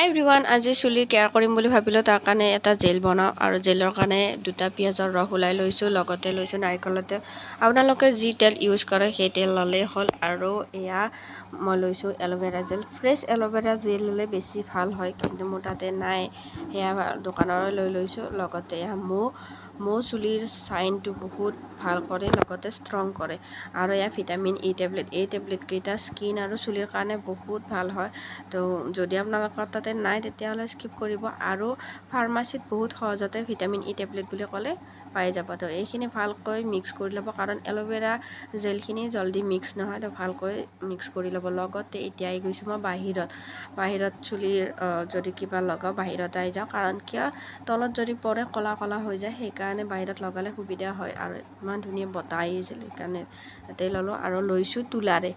হাই everyone, আজি চুলি care কৰিম বুলি ভাবিলোঁ। তাৰ কাৰণে এটা জেল বনাওঁ আৰু জেলৰ কাৰণে 2টা পিঁয়াজৰ ৰস ওলাই লৈছোঁ, লগতে লৈছোঁ নাৰিকলৰ তেল। আপোনালোকে যি তেল ইউজ কৰে সেই তেল ল'লেই হ'ল। আৰু এয়া মই লৈছোঁ aloe vera gel. Fresh aloe vera gel ল'লে বেছি ভাল হয়, কিন্তু মোৰ তাতে নাই, সেয়া দোকানৰে লৈ লৈছোঁ। লগতে এয়া মৌ চুলিৰ চাইনটো বহুত ভাল কৰে, লগতে ষ্ট্ৰং কৰে। আৰু এয়া ভিটামিন ই টেবলেট। এই টেবলেটকেইটা স্কিন আৰু চুলিৰ কাৰণে বহুত ভাল হয়। তো যদি আপোনালোকৰ তাতে নাই তেতিয়াহ'লে স্কিপ কৰিব। আৰু ফাৰ্মাচীত বহুত সহজতে ভিটামিন ই টেবলেট বুলি ক'লে পাই যাব। তো এইখিনি ভালকৈ মিক্স কৰি ল'ব, কাৰণ এল'ভেৰা জেলখিনি জল্দি মিক্স নহয়, তো ভালকৈ মিক্স কৰি ল'ব। লগতে এতিয়া আহি গৈছোঁ মই বাহিৰত চুলিৰ যদি কিবা লগাওঁ বাহিৰত আহি যাওঁ, কাৰণ কিয় তলত যদি পৰে ক'লা ক'লা হৈ যায়, সেইকাৰণে বাহিৰত লগালে সুবিধা হয়। আৰু ইমান ধুনীয়া বতাহ আহিছিল, সেইকাৰণে তাতে ল'লোঁ। আৰু লৈছোঁ তুলাৰে।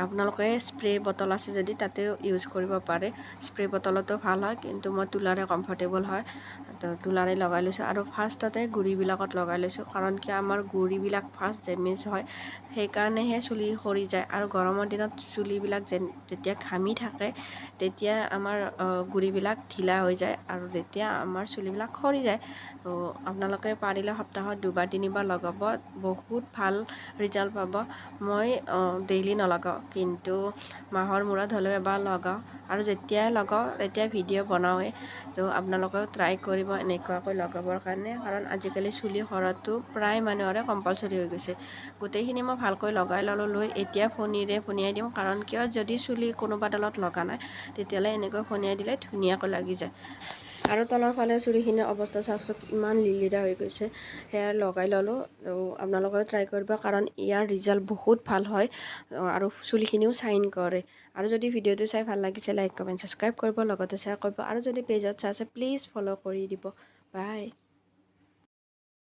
আপোনালোকে স্প্ৰে বটল আছে যদি তাতেও ইউজ কৰিব পাৰে, স্প্ৰে বটলতো ভাল হয়, কিন্তু মই তুলাৰে কমফৰ্টেবল হয়, তো তুলাৰে লগাই লৈছোঁ। আৰু ফাৰ্ষ্টতে গুৰিবিলাকত লগাই লৈছোঁ, কাৰণ কি আমাৰ গুৰিবিলাক ফাৰ্ষ্ট ডেমেজ হয়, সেইকাৰণেহে চুলি সৰি যায়। আৰু গৰমৰ দিনত চুলিবিলাক যেতিয়া ঘামি থাকে তেতিয়া আমাৰ গুৰিবিলাক ঢিলা হৈ যায়, আৰু তেতিয়া আমাৰ চুলিবিলাক সৰি যায়। তো আপোনালোকে পাৰিলে সপ্তাহত 2-3বাৰ লগাব, বহুত ভাল ৰিজাল্ট পাব। মই ডেইলি নলগাওঁ, কিন্তু মাহৰ মূৰত হ'লেও এবাৰ লগাওঁ। আৰু যেতিয়াই লগাওঁ তেতিয়া ভিডিঅ' বনাওঁৱেই। তো আপোনালোকেও ট্ৰাই কৰিব এনেকুৱাকৈ লগাবৰ কাৰণে, কাৰণ আজিকালি চুলি সৰাটো প্ৰায় মানুহৰে কম্পালচৰি হৈ গৈছে। গোটেইখিনি মই ভালকৈ লগাই ল'লোঁ। লৈ এতিয়া ফণীৰে ফণিয়াই দিম, কাৰণ কিয় যদি চুলি কোনোবাডালত লগা নাই তেতিয়াহ'লে এনেকৈ ফণিয়াই দিলে ধুনীয়াকৈ লাগি যায়। আৰু তলৰ ফালে চুলিখিনিৰ অৱস্থা চাওকচোন, ইমান লিলিৰা হৈ গৈছে। সেয়া লগাই ল'লোঁ। তো আপোনালোকেও ট্ৰাই কৰিব, কাৰণ ইয়াৰ ৰিজাল্ট বহুত ভাল হয়, আৰু চুলিখিনিও চাইন কৰে। আৰু যদি ভিডিঅ'টো চাই ভাল লাগিছে, লাইক কমেণ্ট ছাবস্ক্ৰাইব কৰিব, লগতে শ্বেয়াৰ কৰিব। আৰু যদি পেজত চাই আছে প্লিজ ফ'ল' কৰি দিব। বাই।